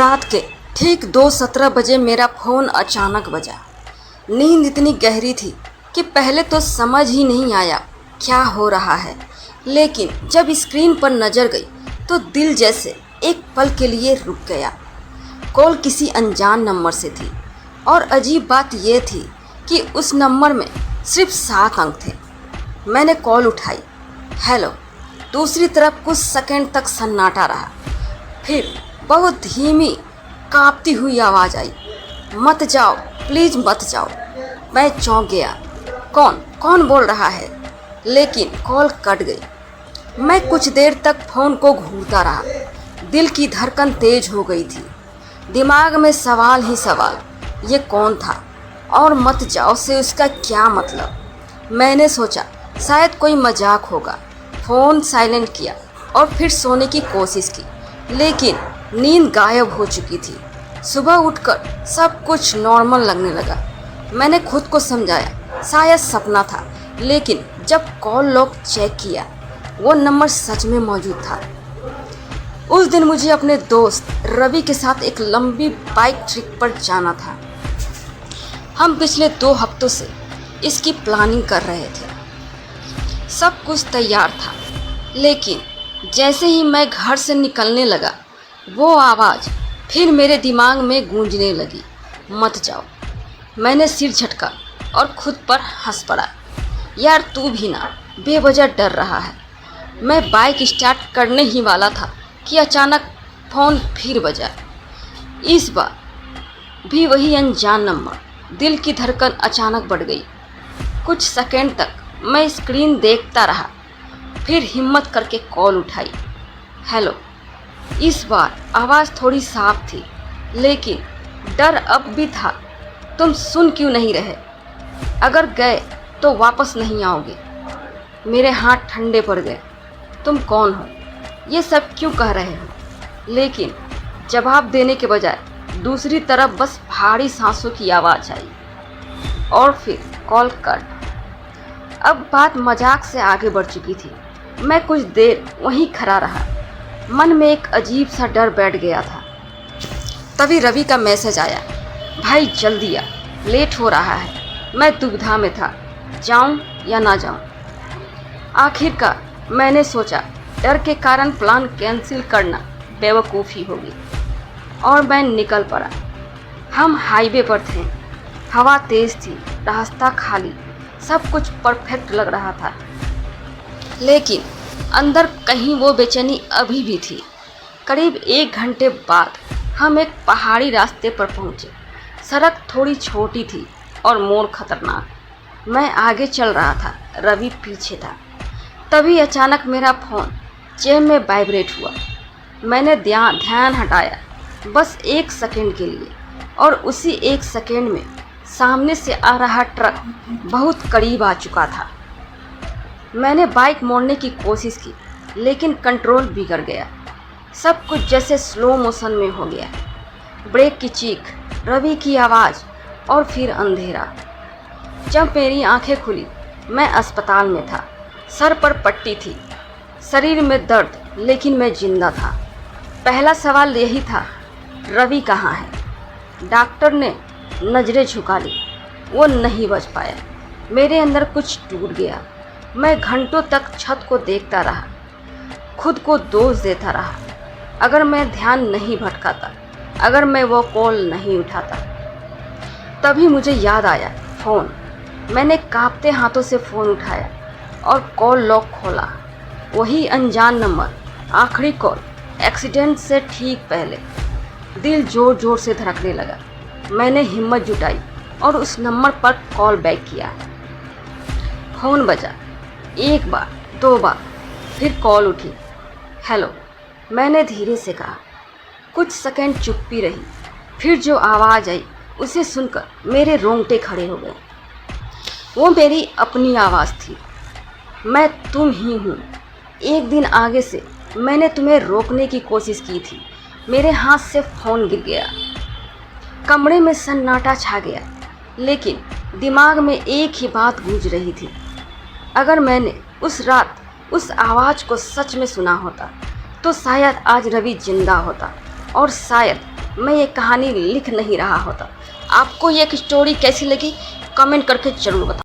रात के ठीक 2:17 बजे मेरा फ़ोन अचानक बजा। नींद इतनी गहरी थी कि पहले तो समझ ही नहीं आया क्या हो रहा है, लेकिन जब स्क्रीन पर नज़र गई तो दिल जैसे एक पल के लिए रुक गया। कॉल किसी अनजान नंबर से थी और अजीब बात यह थी कि उस नंबर में सिर्फ 7 अंक थे। मैंने कॉल उठाई, हेलो। दूसरी तरफ कुछ सेकंड तक सन्नाटा रहा, फिर बहुत धीमी कांपती हुई आवाज़ आई, मत जाओ प्लीज़ मत जाओ। मैं चौंक गया, कौन कौन बोल रहा है, लेकिन कॉल कट गई। मैं कुछ देर तक फ़ोन को घूरता रहा, दिल की धड़कन तेज हो गई थी। दिमाग में सवाल ही सवाल, ये कौन था और मत जाओ से उसका क्या मतलब। मैंने सोचा शायद कोई मजाक होगा, फ़ोन साइलेंट किया और फिर सोने की कोशिश की, लेकिन नींद गायब हो चुकी थी। सुबह उठकर सब कुछ नॉर्मल लगने लगा। मैंने खुद को समझाया शायद सपना था, लेकिन जब कॉल लॉग चेक किया वो नंबर सच में मौजूद था। उस दिन मुझे अपने दोस्त रवि के साथ एक लंबी बाइक ट्रिप पर जाना था। हम पिछले 2 हफ्तों से इसकी प्लानिंग कर रहे थे। सब कुछ तैयार था, लेकिन जैसे ही मैं घर से निकलने लगा वो आवाज़ फिर मेरे दिमाग में गूंजने लगी, मत जाओ। मैंने सिर झटका और खुद पर हंस पड़ा। यार तू भी ना बेवजह डर रहा है। मैं बाइक स्टार्ट करने ही वाला था कि अचानक फ़ोन फिर बजा। इस बार भी वही अनजान नंबर। दिल की धड़कन अचानक बढ़ गई। कुछ सेकंड तक मैं स्क्रीन देखता रहा, फिर हिम्मत करके कॉल उठाई, हेलो। इस बार आवाज़ थोड़ी साफ थी, लेकिन डर अब भी था। तुम सुन क्यों नहीं रहे? अगर गए तो वापस नहीं आओगे। मेरे हाथ ठंडे पड़ गए। तुम कौन हो? ये सब क्यों कह रहे हो? लेकिन जवाब देने के बजाय दूसरी तरफ बस भारी सांसों की आवाज़ आई और फिर कॉल कट। अब बात मजाक से आगे बढ़ चुकी थी। मैं कुछ देर वहीं खड़ा रहा, मन में एक अजीब सा डर बैठ गया था। तभी रवि का मैसेज आया, भाई जल्दी आ, लेट हो रहा है। मैं दुविधा में था, जाऊं या ना जाऊं। आखिरकार मैंने सोचा डर के कारण प्लान कैंसिल करना बेवकूफ़ी होगी और मैं निकल पड़ा। हम हाईवे पर थे, हवा तेज़ थी, रास्ता खाली, सब कुछ परफेक्ट लग रहा था, लेकिन अंदर कहीं वो बेचैनी अभी भी थी। करीब 1 घंटे बाद हम एक पहाड़ी रास्ते पर पहुंचे। सड़क थोड़ी छोटी थी और मोड़ खतरनाक। मैं आगे चल रहा था, रवि पीछे था। तभी अचानक मेरा फ़ोन जेब में वाइब्रेट हुआ। मैंने ध्यान हटाया बस 1 सेकंड के लिए, और उसी 1 सेकंड में सामने से आ रहा ट्रक बहुत करीब आ चुका था। मैंने बाइक मोड़ने की कोशिश की, लेकिन कंट्रोल बिगड़ गया। सब कुछ जैसे स्लो मोशन में हो गया। ब्रेक की चीख, रवि की आवाज़ और फिर अंधेरा। जब मेरी आंखें खुली मैं अस्पताल में था। सर पर पट्टी थी, शरीर में दर्द, लेकिन मैं जिंदा था। पहला सवाल यही था, रवि कहाँ है? डॉक्टर ने नज़रें झुका ली, वो नहीं बच पाया। मेरे अंदर कुछ टूट गया। मैं घंटों तक छत को देखता रहा, खुद को दोष देता रहा। अगर मैं ध्यान नहीं भटकाता, अगर मैं वो कॉल नहीं उठाता। तभी मुझे याद आया फ़ोन। मैंने कांपते हाथों से फ़ोन उठाया और कॉल लॉग खोला। वही अनजान नंबर, आखिरी कॉल, एक्सीडेंट से ठीक पहले। दिल ज़ोर ज़ोर से धड़कने लगा। मैंने हिम्मत जुटाई और उस नंबर पर कॉल बैक किया। फ़ोन बजा, 1 बार 2 बार, फिर कॉल उठी, हेलो। मैंने धीरे से कहा। कुछ सेकंड चुप्पी रही, फिर जो आवाज़ आई उसे सुनकर मेरे रोंगटे खड़े हो गए। वो मेरी अपनी आवाज़ थी, मैं तुम ही हूँ। एक दिन आगे से मैंने तुम्हें रोकने की कोशिश की थी। मेरे हाथ से फ़ोन गिर गया। कमरे में सन्नाटा छा गया, लेकिन दिमाग में एक ही बात गूंज रही थी, अगर मैंने उस रात उस आवाज़ को सच में सुना होता तो शायद आज रवि जिंदा होता और शायद मैं ये कहानी लिख नहीं रहा होता। आपको ये स्टोरी कैसी लगी कमेंट करके ज़रूर बताएं।